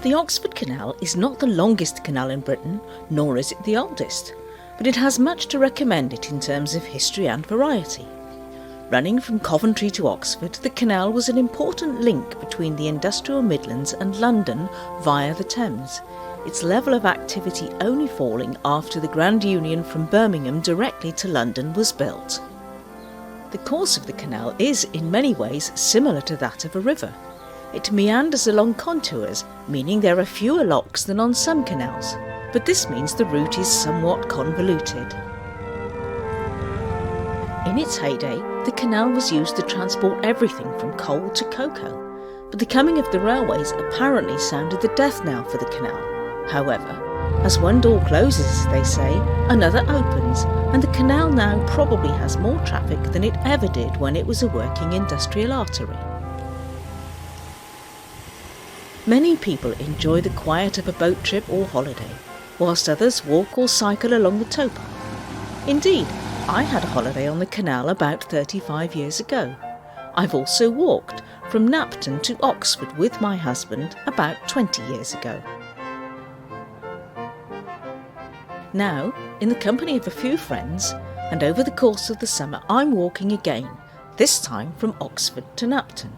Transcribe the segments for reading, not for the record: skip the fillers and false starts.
The Oxford Canal is not the longest canal in Britain, nor is it the oldest, but it has much to recommend it in terms of history and variety. Running from Coventry to Oxford, the canal was an important link between the industrial Midlands and London via the Thames, its level of activity only falling after the Grand Union from Birmingham directly to London was built. The course of the canal is, in many ways, similar to that of a river. It meanders along contours, meaning there are fewer locks than on some canals, but this means the route is somewhat convoluted. In its heyday, the canal was used to transport everything from coal to cocoa, but the coming of the railways apparently sounded the death knell for the canal. However, as one door closes, as they say, another opens, and the canal now probably has more traffic than it ever did when it was a working industrial artery. Many people enjoy the quiet of a boat trip or holiday, whilst others walk or cycle along the towpath. Indeed, I had a holiday on the canal about 35 years ago. I've also walked from Knapton to Oxford with my husband about 20 years ago. Now, in the company of a few friends, and over the course of the summer, I'm walking again, this time from Oxford to Knapton.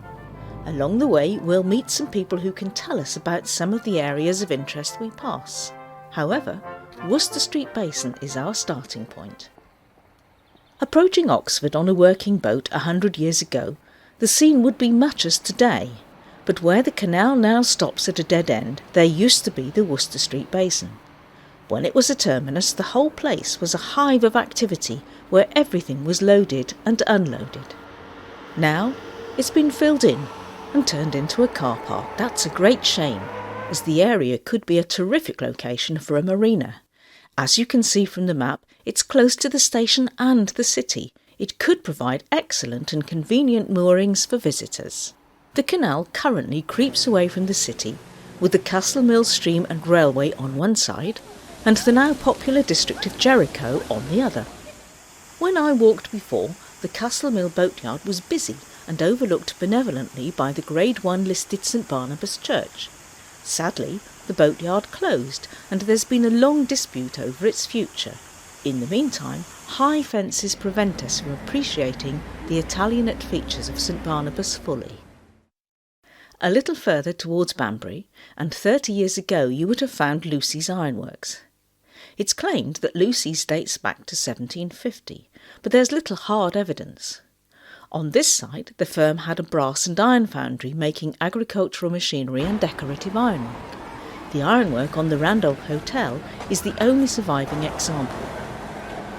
Along the way, we'll meet some people who can tell us about some of the areas of interest we pass. However, Worcester Street Basin is our starting point. Approaching Oxford on a working boat 100 years ago, the scene would be much as today, but where the canal now stops at a dead end, there used to be the Worcester Street Basin. When it was a terminus, the whole place was a hive of activity where everything was loaded and unloaded. Now, it's been filled in and turned into a car park. That's a great shame, as the area could be a terrific location for a marina. As you can see from the map, it's close to the station and the city. It could provide excellent and convenient moorings for visitors. The canal currently creeps away from the city, with the Castle Mill Stream and Railway on one side, and the now popular district of Jericho on the other. When I walked before, the Castle Mill boatyard was busy and overlooked benevolently by the Grade 1 listed St Barnabas Church. Sadly, the boatyard closed, and there's been a long dispute over its future. In the meantime, high fences prevent us from appreciating the Italianate features of St Barnabas fully. A little further towards Banbury, and 30 years ago you would have found Lucy's Ironworks. It's claimed that Lucy's dates back to 1750, but there's little hard evidence. On this site, the firm had a brass and iron foundry making agricultural machinery and decorative ironwork. The ironwork on the Randolph Hotel is the only surviving example.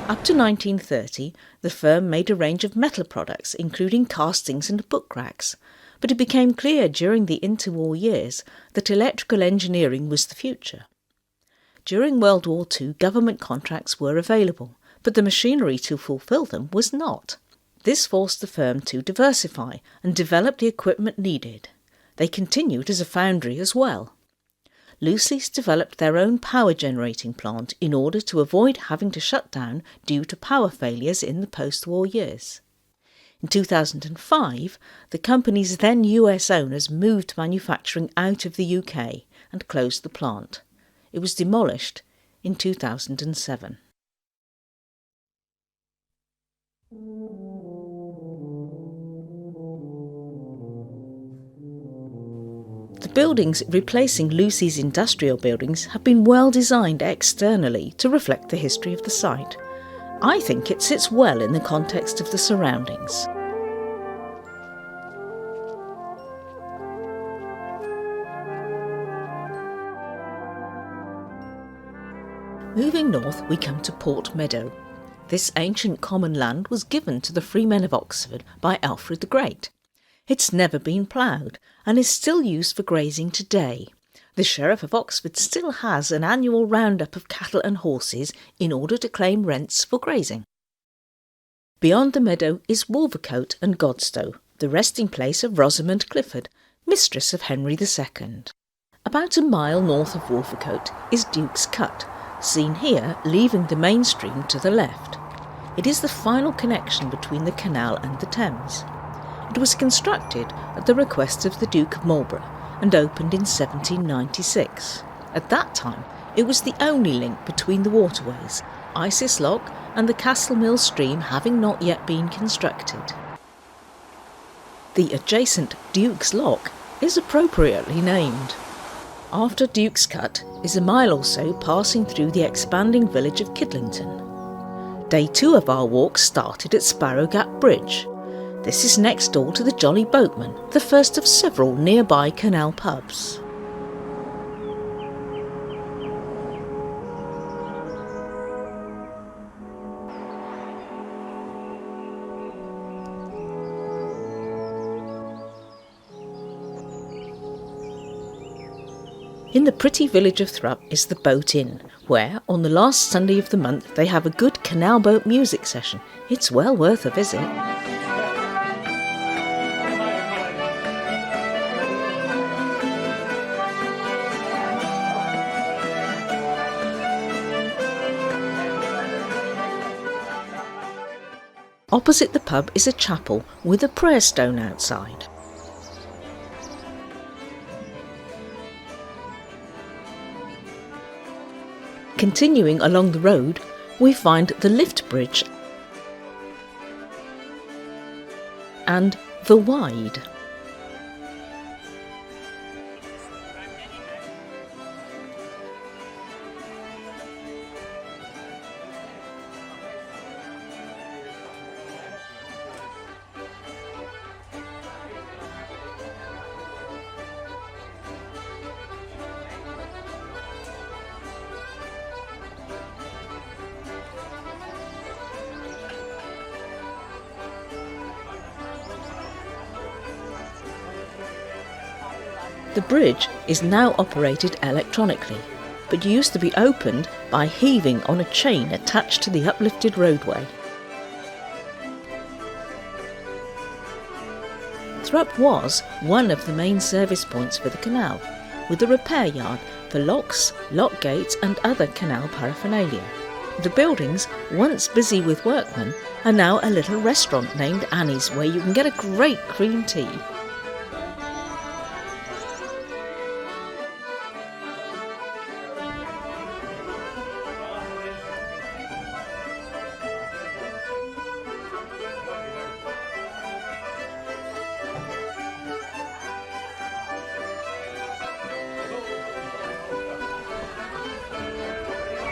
Up to 1930, the firm made a range of metal products, including castings and book racks, but it became clear during the interwar years that electrical engineering was the future. During World War II, government contracts were available, but the machinery to fulfil them was not. This forced the firm to diversify and develop the equipment needed. They continued as a foundry as well. Lucy's developed their own power generating plant in order to avoid having to shut down due to power failures in the post-war years. In 2005, the company's then US owners moved manufacturing out of the UK and closed the plant. It was demolished in 2007. The buildings replacing Lucy's industrial buildings have been well designed externally to reflect the history of the site. I think it sits well in the context of the surroundings. Moving north, we come to Port Meadow. This ancient common land was given to the freemen of Oxford by Alfred the Great. It's never been ploughed and is still used for grazing today. The Sheriff of Oxford still has an annual roundup of cattle and horses in order to claim rents for grazing. Beyond the meadow is Wolvercote and Godstow, the resting place of Rosamond Clifford, mistress of Henry II. About a mile north of Wolvercote is Duke's Cut, seen here leaving the main stream to the left. It is the final connection between the canal and the Thames. It was constructed at the request of the Duke of Marlborough and opened in 1796. At that time, it was the only link between the waterways, Isis Lock and the Castle Mill stream having not yet been constructed. The adjacent Duke's Lock is appropriately named. After Duke's Cut is a mile or so passing through the expanding village of Kirklington. Day 2 of our walk started at Sparrow Gap Bridge. This is next door to the Jolly Boatman, the first of several nearby canal pubs. In the pretty village of Thrupp is the Boat Inn, where, on the last Sunday of the month, they have a good canal boat music session. It's well worth a visit. Opposite the pub is a chapel with a prayer stone outside. Continuing along the road, we find the Lift Bridge and the Wide. The bridge is now operated electronically, but used to be opened by heaving on a chain attached to the uplifted roadway. Thrupp was one of the main service points for the canal, with a repair yard for locks, lock gates and other canal paraphernalia. The buildings, once busy with workmen, are now a little restaurant named Annie's where you can get a great cream tea.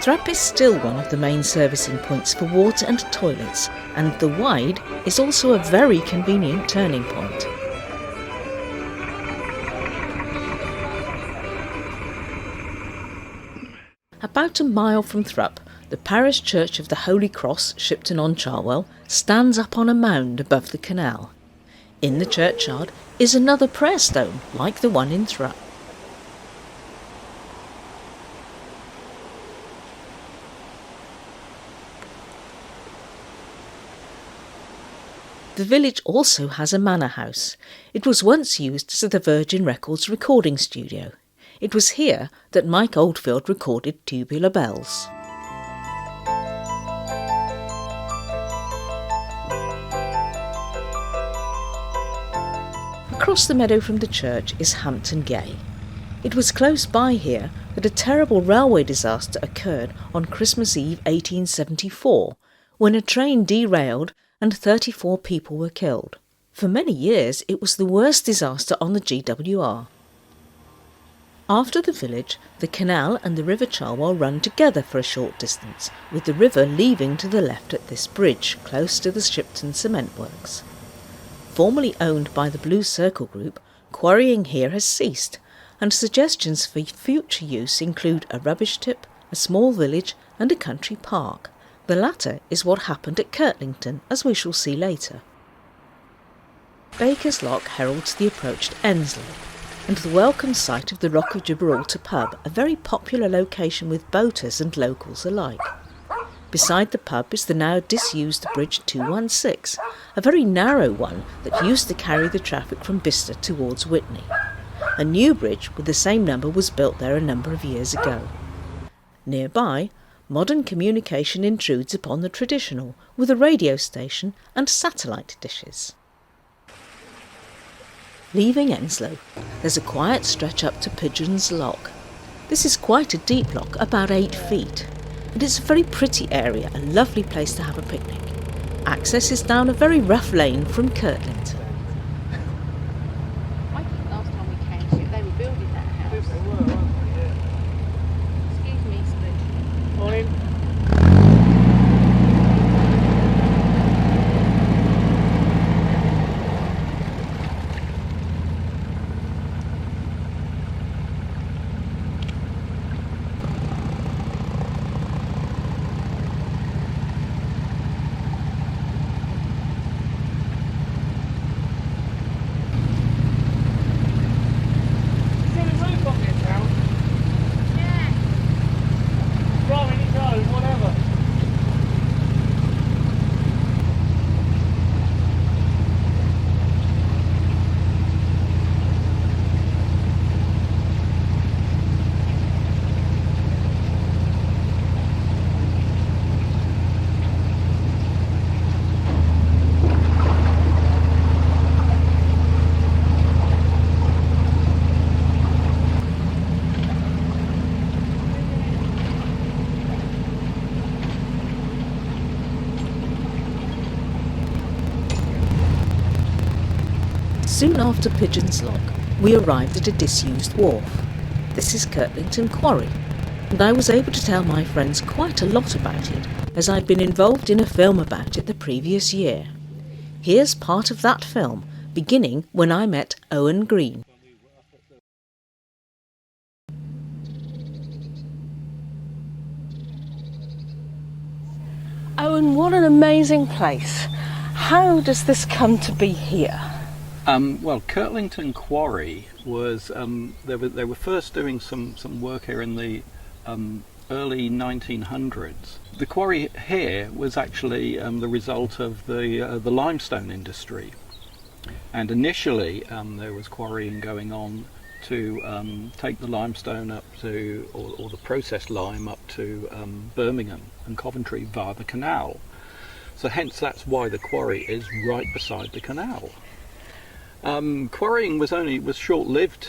Thrupp is still one of the main servicing points for water and toilets, and the Wide is also a very convenient turning point. About a mile from Thrupp, the Parish Church of the Holy Cross, Shipton-on-Charwell, stands up on a mound above the canal. In the churchyard is another prayer stone, like the one in Thrupp. The village also has a manor house. It was once used as the Virgin Records recording studio. It was here that Mike Oldfield recorded Tubular Bells. Across the meadow from the church is Hampton Gay. It was close by here that a terrible railway disaster occurred on Christmas Eve 1874, when a train derailed and 34 people were killed. For many years it was the worst disaster on the GWR. After the village, the canal and the River Charwell run together for a short distance, with the river leaving to the left at this bridge, close to the Shipton Cement Works. Formerly owned by the Blue Circle Group, quarrying here has ceased, and suggestions for future use include a rubbish tip, a small village and a country park. The latter is what happened at Kirklington, as we shall see later. Baker's Lock heralds the approach to Ensley, and the welcome site of the Rock of Gibraltar pub, a very popular location with boaters and locals alike. Beside the pub is the now disused Bridge 216, a very narrow one that used to carry the traffic from Bicester towards Witney. A new bridge with the same number was built there a number of years ago. Nearby, modern communication intrudes upon the traditional, with a radio station and satellite dishes. Leaving Enslow, there's a quiet stretch up to Pigeon's Lock. This is quite a deep lock, about 8 feet, and it's a very pretty area, a lovely place to have a picnic. Access is down a very rough lane from Kirklington. I think last time we came, they were building that house. They were, weren't they? Yeah. Excuse me, Spooch. Morning. Soon after Pigeon's Lock, we arrived at a disused wharf. This is Kirklington Quarry, and I was able to tell my friends quite a lot about it, as I'd been involved in a film about it the previous year. Here's part of that film, beginning when I met Owen Green. Owen, what an amazing place. How does this come to be here? Well, Kirklington Quarry was, they were first doing some work here in the early 1900s. The quarry here was actually the result of the limestone industry. And initially there was quarrying going on to take the limestone up to, or the processed lime up to Birmingham and Coventry via the canal. So hence that's why the quarry is right beside the canal. Quarrying was short-lived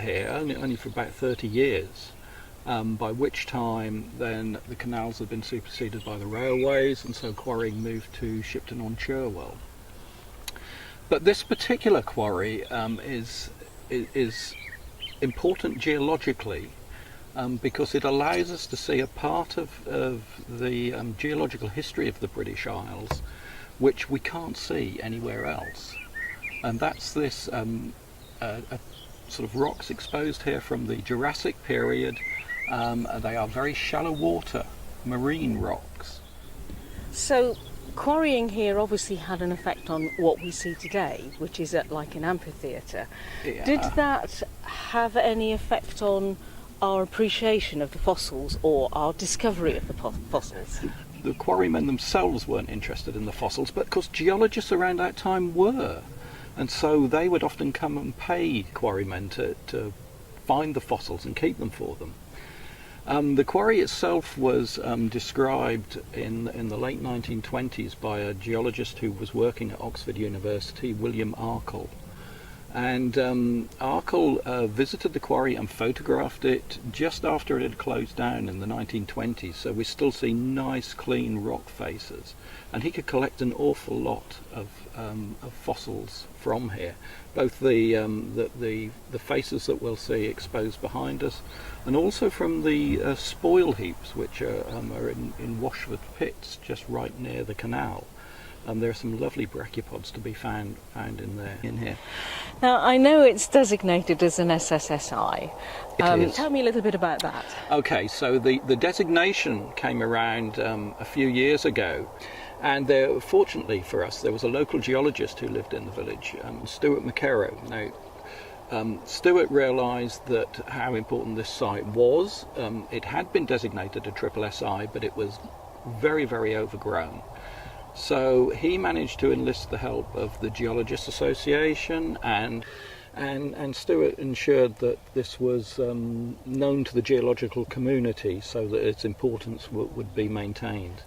here, only for about 30 years, by which time then the canals had been superseded by the railways, and so quarrying moved to Shipton-on-Cherwell. But this particular quarry is important geologically because it allows us to see a part of the geological history of the British Isles which we can't see anywhere else. And that's this sort of rocks exposed here from the Jurassic period. They are very shallow water marine rocks. So quarrying here obviously had an effect on what we see today, which is like an amphitheatre. Yeah. Did that have any effect on our appreciation of the fossils or our discovery of the fossils? The quarrymen themselves weren't interested in the fossils, but of course geologists around that time were. And so they would often come and pay quarrymen to find the fossils and keep them for them. The quarry itself was described in the late 1920s by a geologist who was working at Oxford University, William Arkell. And Arkell visited the quarry and photographed it just after it had closed down in the 1920s, so we still see nice clean rock faces, and he could collect an awful lot of fossils from here, both the faces that we'll see exposed behind us, and also from the spoil heaps which are in Washford pits just right near the canal. There are some lovely brachiopods to be found in here. Now, I know it's designated as an SSSI. It is. Tell me a little bit about that. Okay, so the designation came around a few years ago, and fortunately for us, there was a local geologist who lived in the village, Stuart McKerrow. Now, Stuart realised that how important this site was. It had been designated a SSSI, but it was very, very overgrown. So he managed to enlist the help of the Geologists Association, and Stuart ensured that this was known to the geological community so that its importance would be maintained.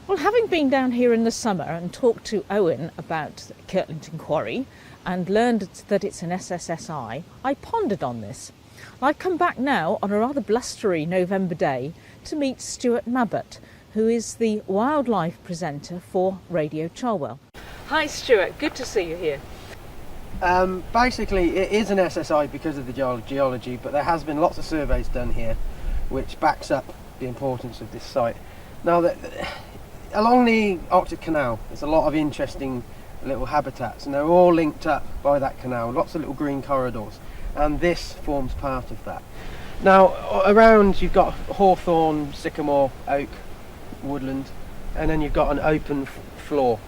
Well, having been down here in the summer and talked to Owen about Kirklington Quarry and learned that it's an SSSI, I pondered on this. I've come back now on a rather blustery November day to meet Stuart Mabbott, who is the wildlife presenter for Radio Cherwell. Hi Stuart, good to see you here. Basically, it is an SSI because of the geology, but there has been lots of surveys done here which backs up the importance of this site. Now, along the Oxford Canal, there's a lot of interesting little habitats, and they're all linked up by that canal, lots of little green corridors, and this forms part of that. Now, around you've got hawthorn, sycamore, oak, woodland, and then you've got an open floor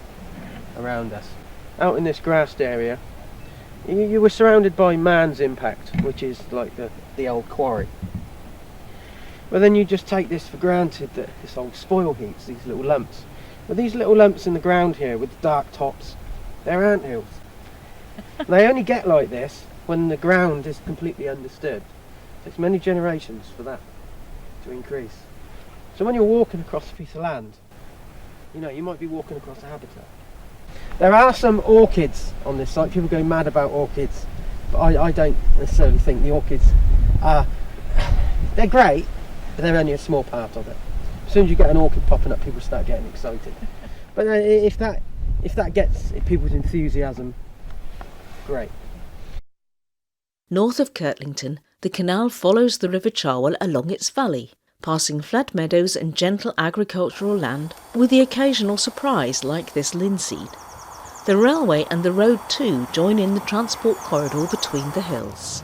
around us. Out in this grassed area, you were surrounded by man's impact, which is like the old quarry. But then you just take this for granted, that this old spoil heaps, these little lumps. But these little lumps in the ground here with the dark tops, they're anthills. They only get like this when the ground is completely undisturbed. It takes many generations for that to increase. So when you're walking across a piece of land, you might be walking across a habitat. There are some orchids on this site. People go mad about orchids, but I don't necessarily think the orchids are... They're great, but they're only a small part of it. As soon as you get an orchid popping up, people start getting excited. But if that gets people's enthusiasm, great. North of Kirklington, the canal follows the River Cherwell along its valley, passing flat meadows and gentle agricultural land, with the occasional surprise like this linseed. The railway and the road too join in the transport corridor between the hills.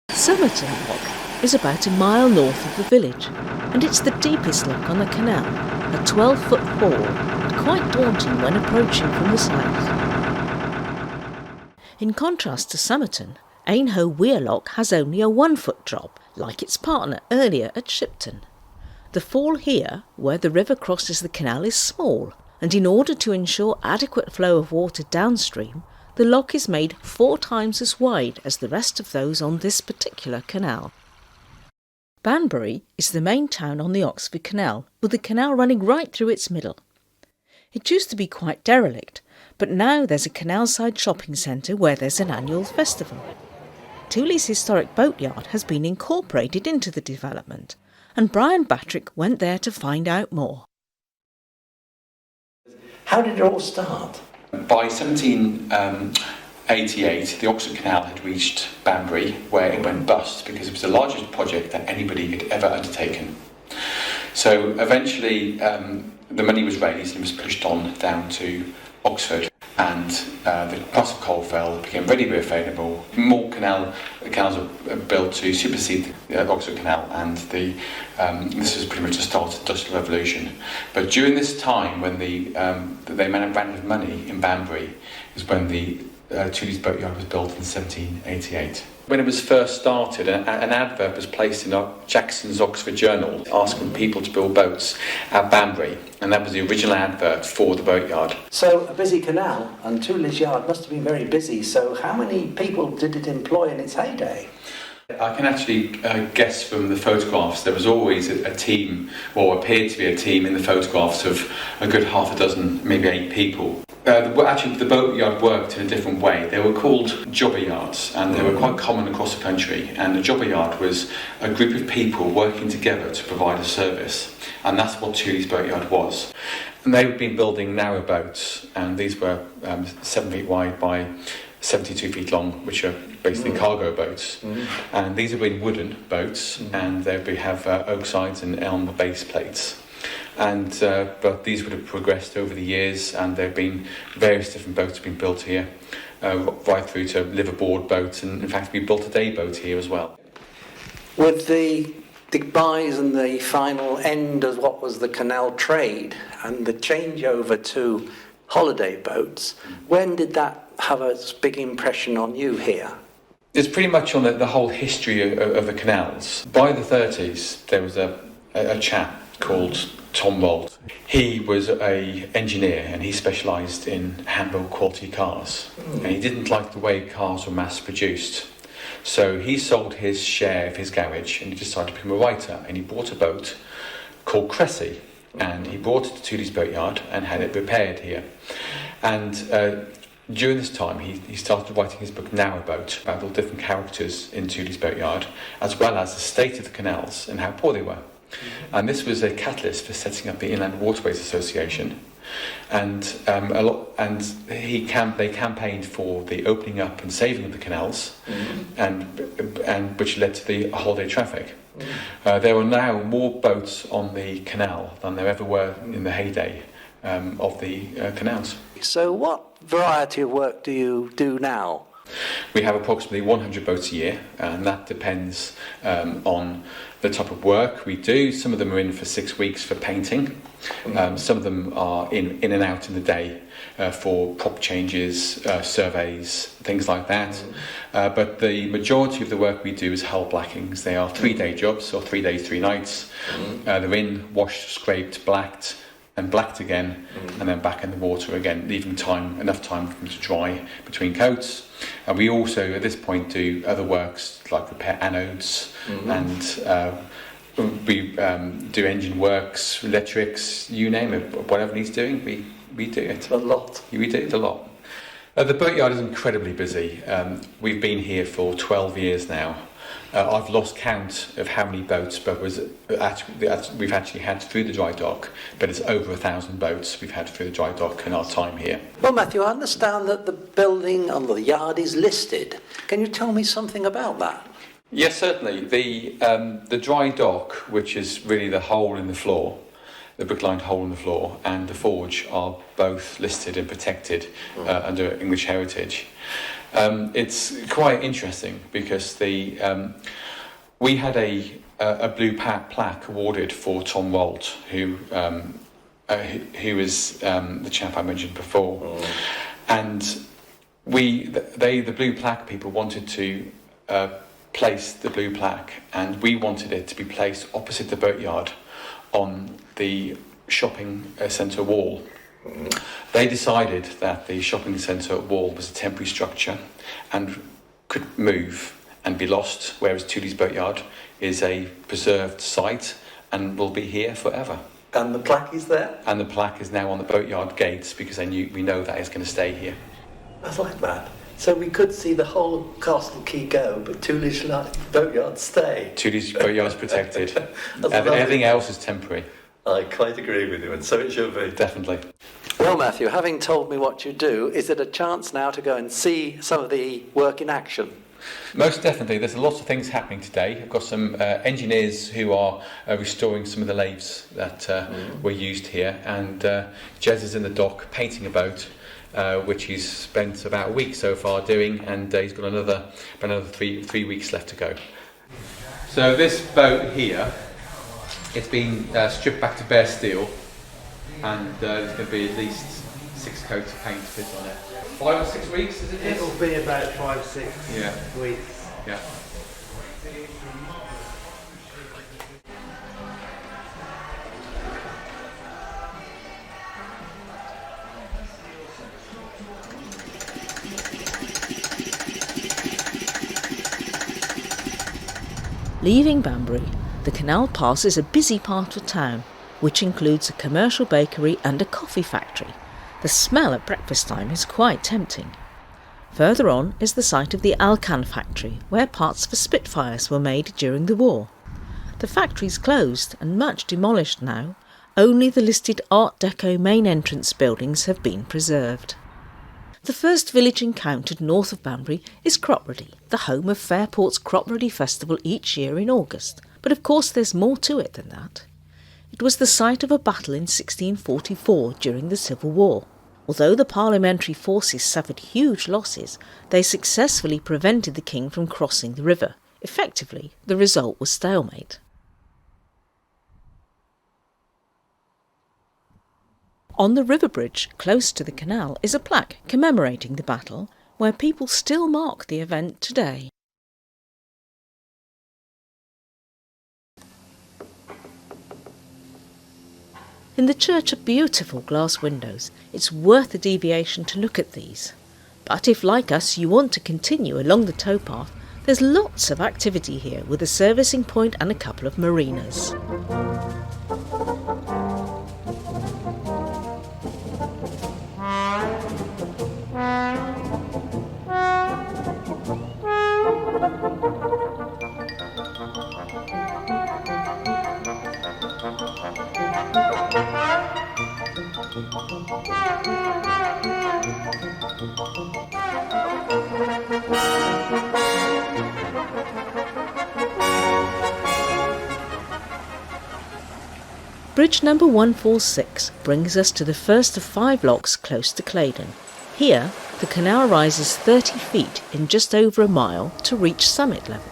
Somerton Lock is about a mile north of the village, and it's the deepest lock on the canal, a 12-foot fall, and quite daunting when approaching from the south. In contrast to Somerton, Ainhoe Weir Lock has only a 1-foot drop, like its partner earlier at Shipton. The fall here, where the river crosses the canal, is small, and in order to ensure adequate flow of water downstream, the lock is made 4 times as wide as the rest of those on this particular canal. Banbury is the main town on the Oxford Canal, with the canal running right through its middle. It used to be quite derelict, but now there's a canal-side shopping centre where there's an annual festival. Tooley's historic boatyard has been incorporated into the development, and Brian Battrick went there to find out more. How did it all start? By 1788, the Oxford Canal had reached Banbury, where it went bust because it was the largest project that anybody had ever undertaken. So eventually the money was raised and was pushed on down to Oxford, and the price of coal fell, became readily available. More canals were built to supersede the Oxford Canal, and this was pretty much the start of the Industrial Revolution. But during this time, when they ran out of money in Banbury, is when the Tooley's boatyard was built in 1788. When it was first started, an advert was placed in Jackson's Oxford Journal asking people to build boats at Banbury, and that was the original advert for the boatyard. So a busy canal, and Tooley's yard must have been very busy. So how many people did it employ in its heyday? I can actually guess from the photographs. There was always a team, or appeared to be a team in the photographs, of a good half a dozen, maybe 8 people. Actually, the boatyard worked in a different way. They were called jobber yards, and they were quite common across the country. And a jobber yard was a group of people working together to provide a service, and that's what Tooley's boatyard was. And they've been building narrow boats, and these were 7 feet wide by 72 feet long, which are basically cargo boats. And these have been wooden boats, and they have oak sides and elm base plates. And but these would have progressed over the years, and there have been various different boats being built here, right through to liverboard boats, and in fact we built a day boat here as well. With the demise and the final end of what was the canal trade and the changeover to holiday boats, when did that have a big impression on you here? It's pretty much on the whole history of the canals. By the 30s, there was a chap called Tom Wold. He was an engineer, and he specialised in hand-built quality cars. And he didn't like the way cars were mass-produced. So he sold his share of his garage, and he decided to become a writer. And he bought a boat called Cressy, and he brought it to Tooley's Boatyard and had it repaired here. And during this time, he started writing his book Narrowboat about all different characters in Tooley's Boatyard, as well as the state of the canals and how poor they were. And this was a catalyst for setting up the Inland Waterways Association. And they campaigned for the opening up and saving of the canals, and which led to the holiday traffic. There are now more boats on the canal than there ever were in the heyday of the canals. So what variety of work do you do now? We have approximately 100 boats a year, and that depends on the type of work we do. Some of them are in for 6 weeks for painting. Some of them are in and out in the day for prop changes, surveys, things like that. But the majority of the work we do is hull blackings. They are 3-day jobs, or 3 days, 3 nights. They're in, washed, scraped, blacked, and blacked again, and then back in the water again, leaving enough time for them to dry between coats. And we also, at this point, do other works like repair anodes, and we do engine works, electrics, you name it, whatever needs doing, we do it. A lot. We do it a lot. The boatyard is incredibly busy. We've been here for 12 years now. I've lost count of how many boats we've actually had through the dry dock, but it's over 1,000 boats we've had through the dry dock in our time here. Well, Matthew, I understand that the building on the yard is listed. Can you tell me something about that? Yes, certainly. The dry dock, which is really the hole in the floor, the brick-lined hole in the floor, and the forge are both listed and protected under English Heritage. It's quite interesting because we had a blue plaque awarded for Tom Rolt, who is the chap I mentioned before, and the blue plaque people wanted to place the blue plaque, and we wanted it to be placed opposite the boatyard on the shopping centre wall. They decided that the shopping centre wall was a temporary structure and could move and be lost, whereas Tooley's Boatyard is a preserved site and will be here forever. And the plaque is there? And the plaque is now on the boatyard gates because we know that it's going to stay here. I like that. So we could see the whole Castle Quay go, but Tooley's Boatyard stay. Tooley's Boatyard is protected. Everything Everything else is temporary. I quite agree with you, and so it should be. Definitely. Well, Matthew, having told me what you do, is it a chance now to go and see some of the work in action? Most definitely. There's lots of things happening today. I've got some engineers who are restoring some of the lathes that were used here, and Jez is in the dock painting a boat, which he's spent about a week so far doing, and he's got another 3 weeks left to go. So this boat here, it's been stripped back to bare steel, and there's going to be at least 6 coats of paint fit on it. 5 or 6 weeks, is it? It'll be about 5-6 weeks. Yeah. Leaving Banbury, the canal passes a busy part of town, which includes a commercial bakery and a coffee factory. The smell at breakfast time is quite tempting. Further on is the site of the Alcan factory, where parts for Spitfires were made during the war. The factory's closed and much demolished now. Only the listed Art Deco main entrance buildings have been preserved. The first village encountered north of Banbury is Cropperady, the home of Fairport's Cropperady Festival each year in August. But of course there's more to it than that. It was the site of a battle in 1644 during the Civil War. Although the parliamentary forces suffered huge losses, they successfully prevented the king from crossing the river. Effectively, the result was stalemate. On the river bridge, close to the canal, is a plaque commemorating the battle, where people still mark the event today. In the church are beautiful glass windows. It's worth a deviation to look at these. But if, like us, you want to continue along the towpath, there's lots of activity here with a servicing point and a couple of marinas. Bridge number 146 brings us to the first of 5 locks close to Claydon. Here, the canal rises 30 feet in just over a mile to reach summit level.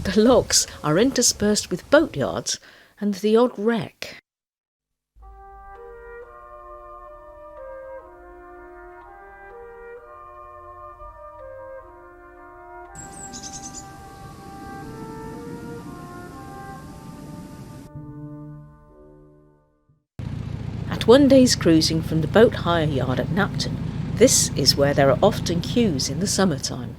The locks are interspersed with boatyards and the odd wreck. At one day's cruising from the boat hire yard at Knapton, this is where there are often queues in the summertime.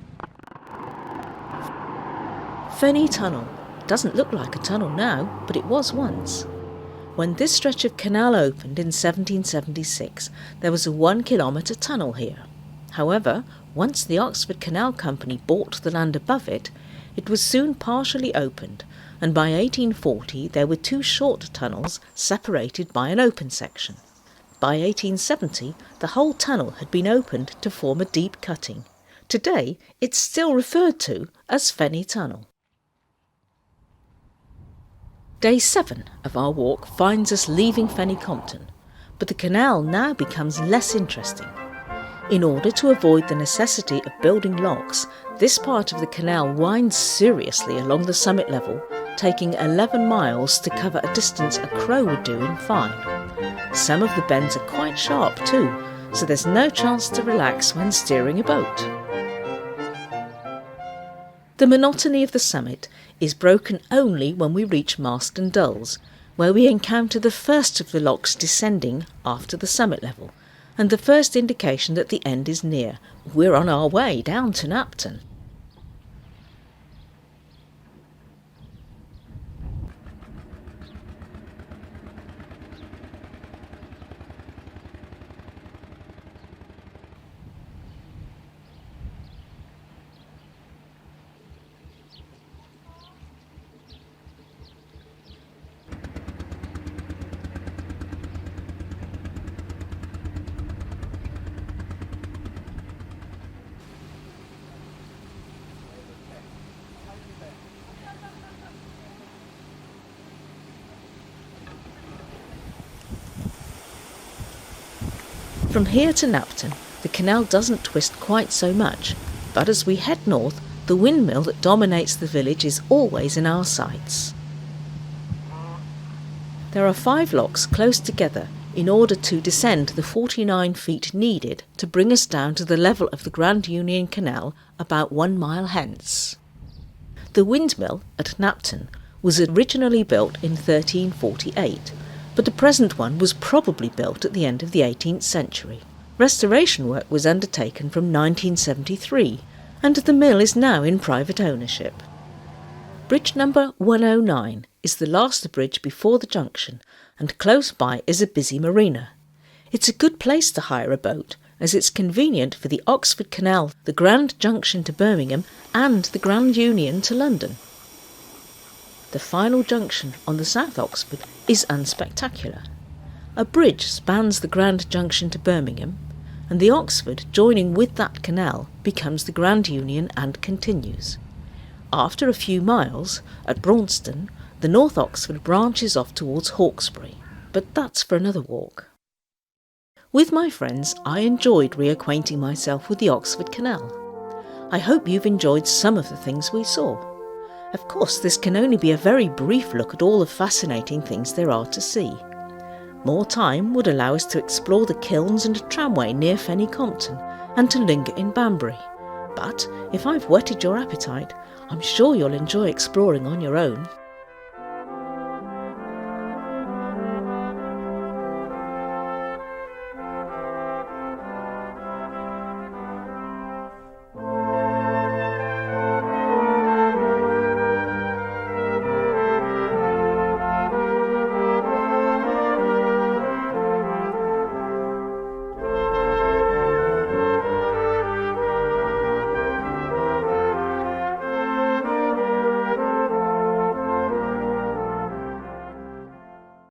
Fenney Tunnel doesn't look like a tunnel now, but it was once. When this stretch of canal opened in 1776, there was a 1-kilometre tunnel here. However, once the Oxford Canal Company bought the land above it, it was soon partially opened, and by 1840 there were 2 short tunnels separated by an open section. By 1870 the whole tunnel had been opened to form a deep cutting. Today it's still referred to as Fenney Tunnel. Day 7 of our walk finds us leaving Fenney Compton, but the canal now becomes less interesting. In order to avoid the necessity of building locks, this part of the canal winds seriously along the summit level, taking 11 miles to cover a distance a crow would do in 5. Some of the bends are quite sharp too, so there's no chance to relax when steering a boat. The monotony of the summit is broken only when we reach Marston Dulls, where we encounter the first of the locks descending after the summit level, and the first indication that the end is near. We're on our way down to Knapton. From here to Knapton, the canal doesn't twist quite so much, but as we head north, the windmill that dominates the village is always in our sights. There are 5 locks close together in order to descend the 49 feet needed to bring us down to the level of the Grand Union Canal about 1 mile hence. The windmill at Knapton was originally built in 1348, but the present one was probably built at the end of the 18th century. Restoration work was undertaken from 1973, and the mill is now in private ownership. Bridge number 109 is the last bridge before the junction, and close by is a busy marina. It's a good place to hire a boat, as it's convenient for the Oxford Canal, the Grand Junction to Birmingham, and the Grand Union to London. The final junction on the South Oxford is unspectacular. A bridge spans the Grand Junction to Birmingham, and the Oxford, joining with that canal, becomes the Grand Union and continues. After a few miles, at Braunston, the North Oxford branches off towards Hawkesbury, but that's for another walk. With my friends, I enjoyed reacquainting myself with the Oxford Canal. I hope you've enjoyed some of the things we saw. Of course, this can only be a very brief look at all the fascinating things there are to see. More time would allow us to explore the kilns and tramway near Fenney Compton and to linger in Banbury. But if I've whetted your appetite, I'm sure you'll enjoy exploring on your own.